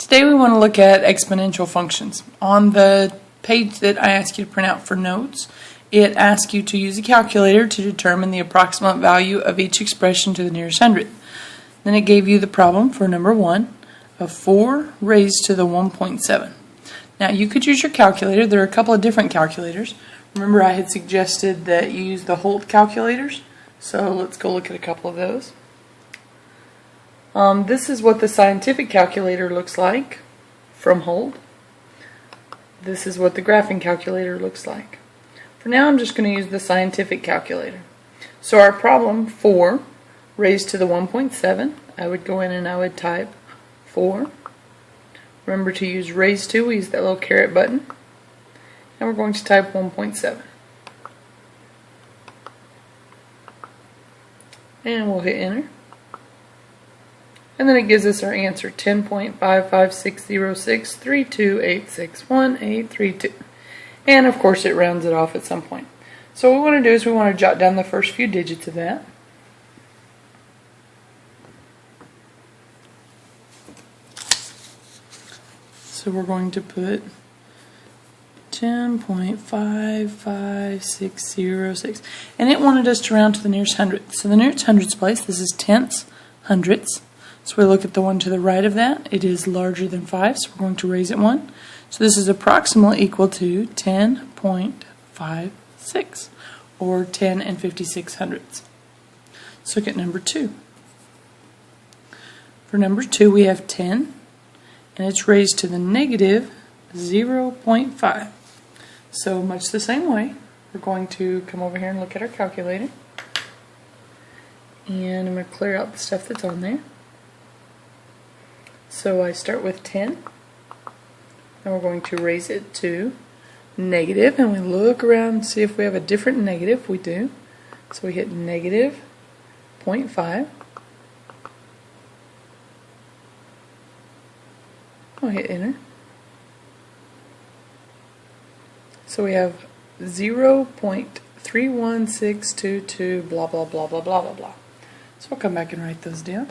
Today we want to look at exponential functions. On the page that I asked you to print out for notes, it asks you to use a calculator to determine the approximate value of each expression to the nearest hundredth. Then it gave you the problem for number 1 of 4 raised to the 1.7. Now you could use your calculator. There are a couple of different calculators. Remember I had suggested that you use the Holt calculators, so let's go look at a couple of those. This is what the scientific calculator looks like from Holt. This is what the graphing calculator looks like. For now I'm just going to use the scientific calculator. So our problem, 4 raised to the 1.7, I would go in and I would type 4. Remember to use raised to, we use that little caret button. And we're going to type 1.7. And we'll hit enter. And then it gives us our answer, 10.5560632861832. And of course it rounds it off at some point. So what we want to do is we want to jot down the first few digits of that. So we're going to put 10.55606. And it wanted us to round to the nearest hundredth. So the nearest hundredths place, this is tenths, hundredths. So we look at the one to the right of that. It is larger than 5, so we're going to raise it 1. So this is approximately equal to 10.56, or 10 and 56 hundredths. Let's look at number 2. For number 2 we have 10, and it's raised to the negative 0.5. So much the same way, we're going to come over here and look at our calculator. And I'm going to clear out the stuff that's on there. So I start with 10, and we're going to raise it to negative, and we look around and see if we have a different negative. We do. So we hit negative 0.5. I'll hit enter. So we have 0.31622 blah blah blah blah blah blah blah. So I'll come back and write those down.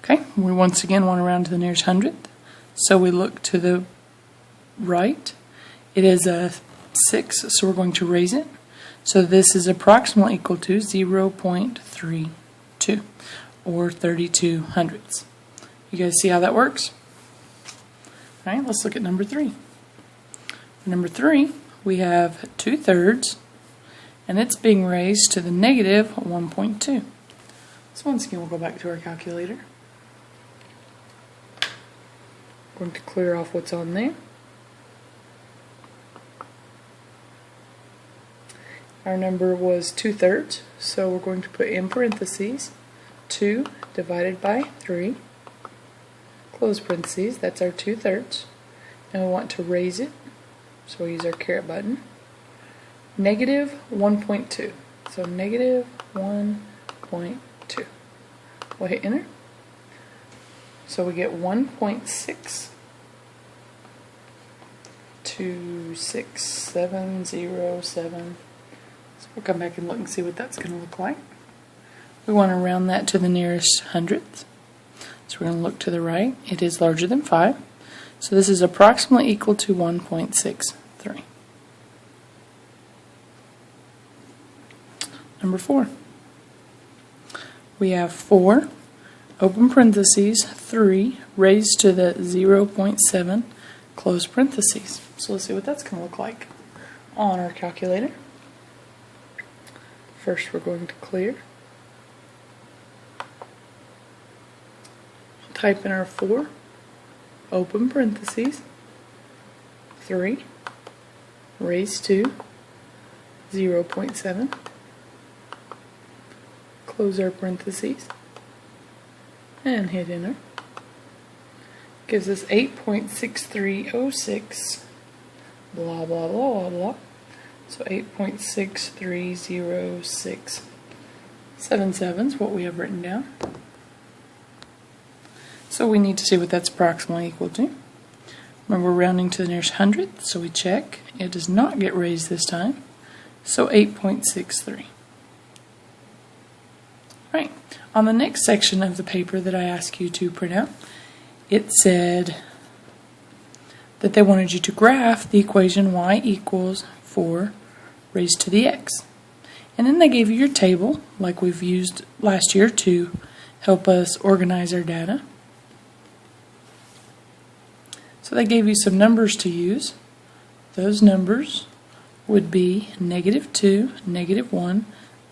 Okay, we once again want to round to the nearest hundredth, so we look to the right. It is a 6, so we're going to raise it. So this is approximately equal to 0.32, or 32 hundredths. You guys see how that works? All right, let's look at number 3. For number 3, we have 2/3, and it's being raised to the negative 1.2. So once again, we'll go back to our calculator. Going to clear off what's on there. Our number was 2/3, so we're going to put in parentheses 2 divided by 3, close parentheses, that's our 2/3, and we want to raise it, so we use our caret button, negative 1.2, so negative 1.2. We'll hit enter. So we get 1.62707. So we'll come back and look and see what that's going to look like. We want to round that to the nearest hundredth. So we're going to look to the right. It is larger than 5. So this is approximately equal to 1.63. Number 4. We have 4, open parentheses, 3, raised to the 0.7, close parentheses. So let's see what that's going to look like on our calculator. First we're going to clear. Type in our 4, open parentheses, 3, raised to 0.7, close our parentheses, and hit enter. Gives us 8.6306 blah blah blah blah blah. So 8.63067 is what we have written down. So we need to see what that's approximately equal to. Remember, we're rounding to the nearest hundredth, so we check. It does not get raised this time, so 8.63. Right. On the next section of the paper that I asked you to print out, it said that they wanted you to graph the equation y equals 4 raised to the x. And then they gave you your table, like we've used last year to help us organize our data. So they gave you some numbers to use. Those numbers would be -2, -1,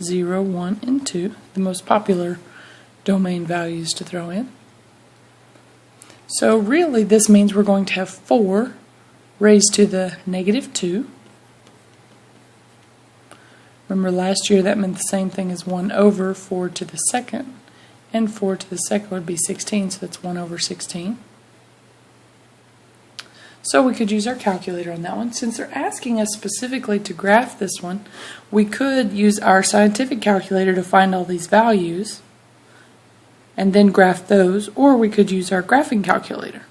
0, 1, and 2, the most popular domain values to throw in. So really this means we're going to have 4 raised to the -2. Remember last year that meant the same thing as 1 over 4 to the second, and 4 to the second would be 16, so that's 1 over 16. So we could use our calculator on that one. Since they're asking us specifically to graph this one, we could use our scientific calculator to find all these values and then graph those, or we could use our graphing calculator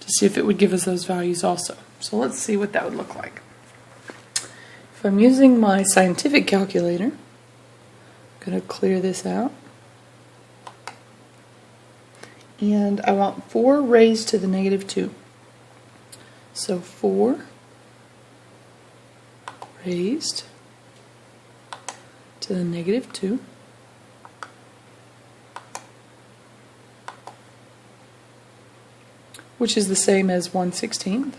to see if it would give us those values also. So let's see what that would look like. If I'm using my scientific calculator, I'm going to clear this out. And I want 4 raised to the -2. So 4 raised to the -2 which is the same as 1/16.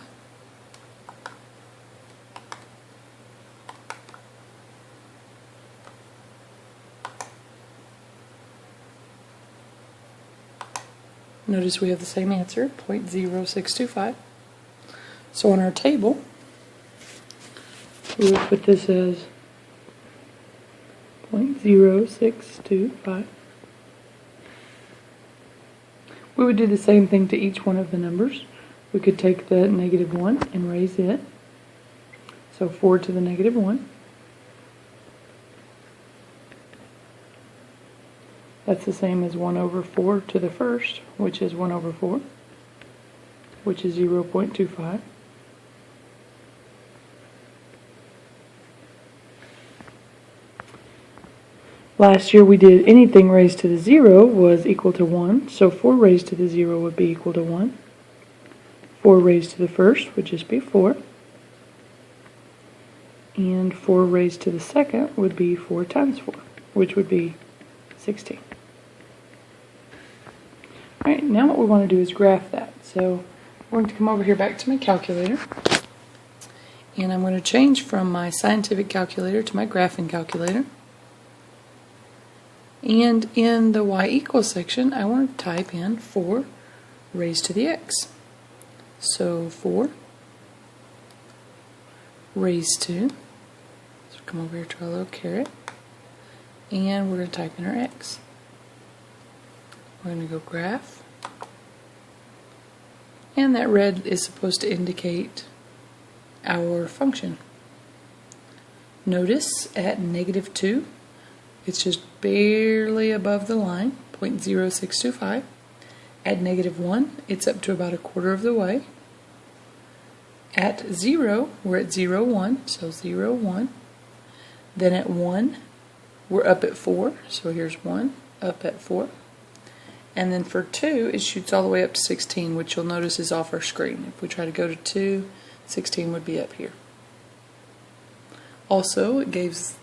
Notice we have the same answer, 0.0625. So on our table, we would put this as 0.0625. We would do the same thing to each one of the numbers. We could take the -1 and raise it. So 4 to the -1. That's the same as 1 over 4 to the first, which is 1 over 4, which is 0.25. Last year we did anything raised to the 0 was equal to 1, so 4 raised to the 0 would be equal to 1. 4 raised to the first would just be 4. And 4 raised to the second would be 4 times 4, which would be 16. Alright, now what we want to do is graph that. So I'm going to come over here back to my calculator, and I'm going to change from my scientific calculator to my graphing calculator. And in the y equals section, I want to type in 4 raised to the x. So 4 raised to, so come over here to our little caret, and we're going to type in our x. We're going to go graph, and that red is supposed to indicate our function. Notice at -2, it's just barely above the line, 0.0625. At -1, it's up to about a quarter of the way. At 0, we're at 0, 1, so 0, 1. Then at 1, we're up at 4, so here's 1, up at 4. And then for 2, it shoots all the way up to 16, which you'll notice is off our screen. If we try to go to 2, 16 would be up here. Also, it gives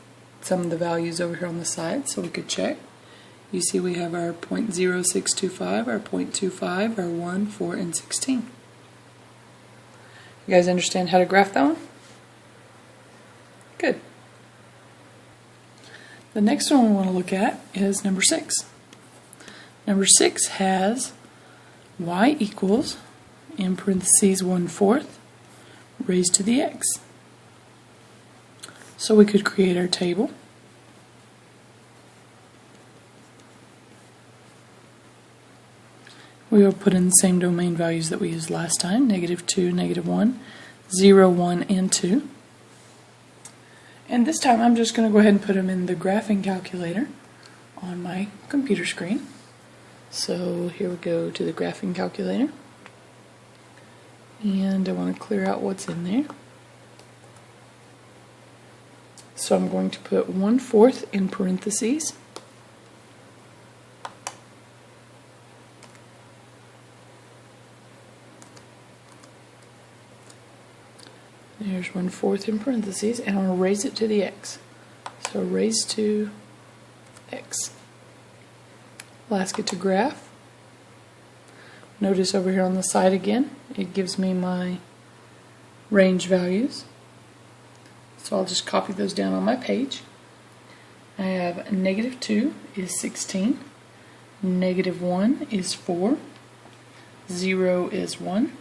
some of the values over here on the side, so we could check. You see we have our 0.0625, our 0.25, our 1, 4, and 16. You guys understand how to graph that one? Good. The next one we want to look at is number 6. Number 6 has y equals, in parentheses, 1/4 raised to the x. So we could create our table. We will put in the same domain values that we used last time, -2, -1, 0, 1, and 2. And this time I'm just going to go ahead and put them in the graphing calculator on my computer screen. So here we go to the graphing calculator. And I want to clear out what's in there. So I'm going to put 1/4 in parentheses. There's 1/4 in parentheses, and I'm going to raise it to the x. So raise to x. I'll ask it to graph. Notice over here on the side again, it gives me my range values. So I'll just copy those down on my page. I have -2 is 16, -1 is 4, 0 is 1,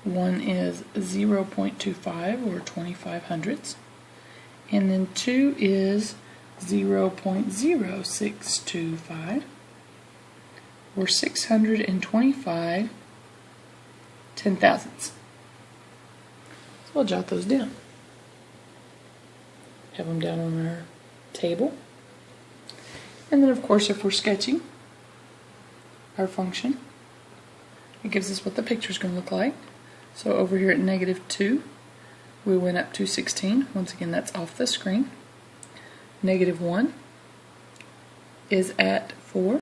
1 is 0.25 or 25 hundredths, and then 2 is 0.0625 or 625 10,000ths. So I'll jot those down. Have them down on our table. And then of course if we're sketching our function, it gives us what the picture is going to look like. So over here at -2, we went up to 16. Once again, that's off the screen. -1 is at 4.